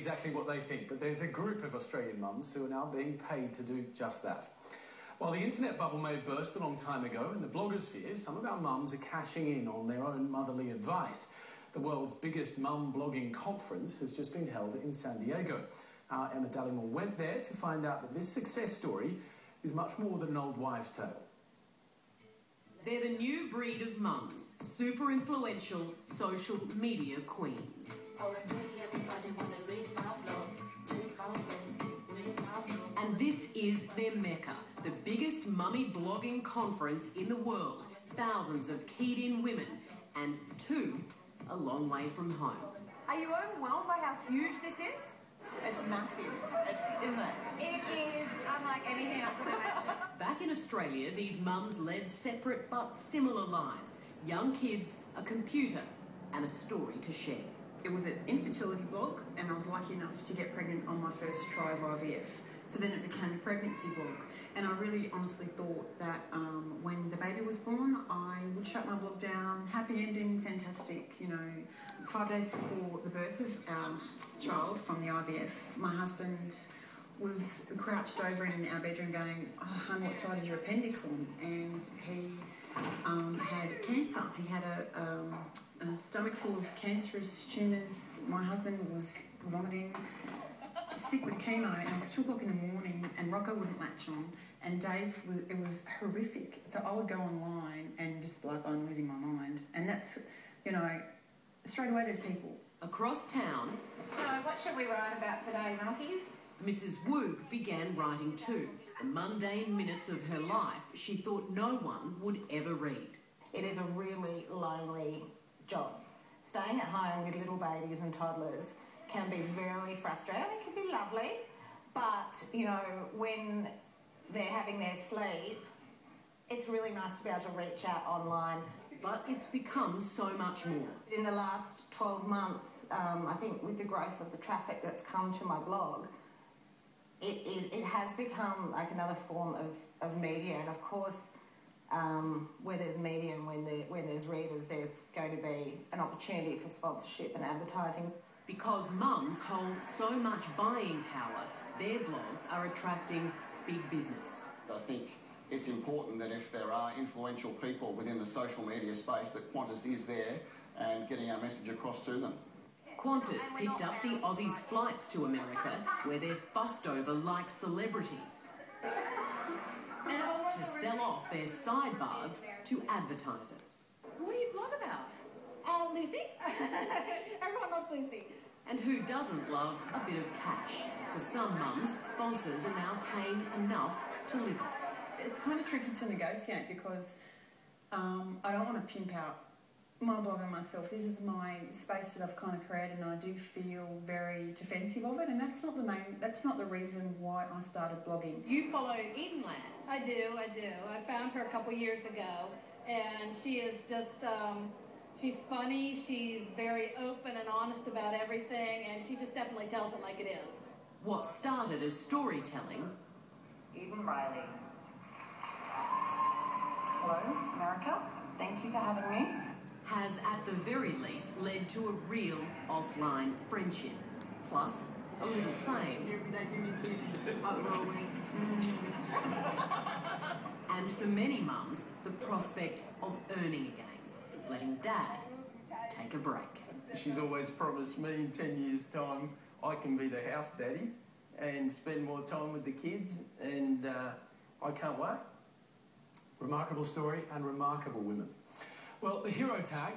exactly what they think, but there's a group of Australian mums who are now being paid to do just that. While the internet bubble may have burst a long time ago, in the blogger sphere, some of our mums are cashing in on their own motherly advice. The world's biggest mum blogging conference has just been held in San Diego. Our Emma Dallimore went there to find out that this success story is much more than an old wives' tale. They're the new breed of mums, super influential social media queens. And this is their mecca, the biggest mummy blogging conference in the world. Thousands of keyed-in women, and two a long way from home. Are you overwhelmed by how huge this is? It's massive, isn't it? It is unlike anything I could imagine. Back in Australia, these mums led separate but similar lives. Young kids, a computer, and a story to share. It was an infertility blog, and I was lucky enough to get pregnant on my first try of IVF. So then it became a pregnancy blog. And I really honestly thought that when the baby was born, I would shut my blog down. Happy ending, fantastic, you know. 5 days before the birth of our child from the IVF, my husband was crouched over in our bedroom going, "Oh, hon, what side is your appendix on?" And he had cancer. He had a stomach full of cancerous tumours. My husband was vomiting, sick with chemo, and it was 2 o'clock in the morning, and Rocco wouldn't latch on, and Dave, it was horrific. So I would go online and just be like, I'm losing my mind. And that's, you know, straight away there's people. Across town... So what should we write about today, monkeys? Mrs Woog began writing too. The mundane minutes of her life she thought no one would ever read. It is a really lonely job. Staying at home with little babies and toddlers can be very frustrating. It can be lovely, but, you know, when they're having their sleep, it's really nice to be able to reach out online. But it's become so much more. In the last 12 months, I think with the growth of the traffic that's come to my blog, it has become like another form of media. And of course, where there's media and when there's readers, there's going to be an opportunity for sponsorship and advertising. Because mums hold so much buying power, their blogs are attracting big business. I think it's important that if there are influential people within the social media space, that Qantas is there and getting our message across to them. Qantas picked up the Aussies' flights to America, where they're fussed over like celebrities, to sell off their sidebars to advertisers. What do you blog about? Lucy. Everyone loves Lucy. And who doesn't love a bit of cash? For some mums, sponsors are now paying enough to live off. It's kind of tricky to negotiate because I don't want to pimp out my blog and myself. This is my space that I've kind of created, and I do feel very defensive of it, and that's not the reason why I started blogging. You follow Edenland. I do. I found her a couple years ago, and she is just, she's funny, she's very open and honest about everything, and she just definitely tells it like it is. What started as storytelling... Even Riley. Hello, America. Thank you for having me. ...has at the very least led to a real offline friendship. Plus, a little fame. And for many mums, the prospect of earning again, letting Dad take a break. She's always promised me in 10 years' time I can be the house daddy and spend more time with the kids, and I can't wait. Remarkable story and remarkable women. Well, the hero tag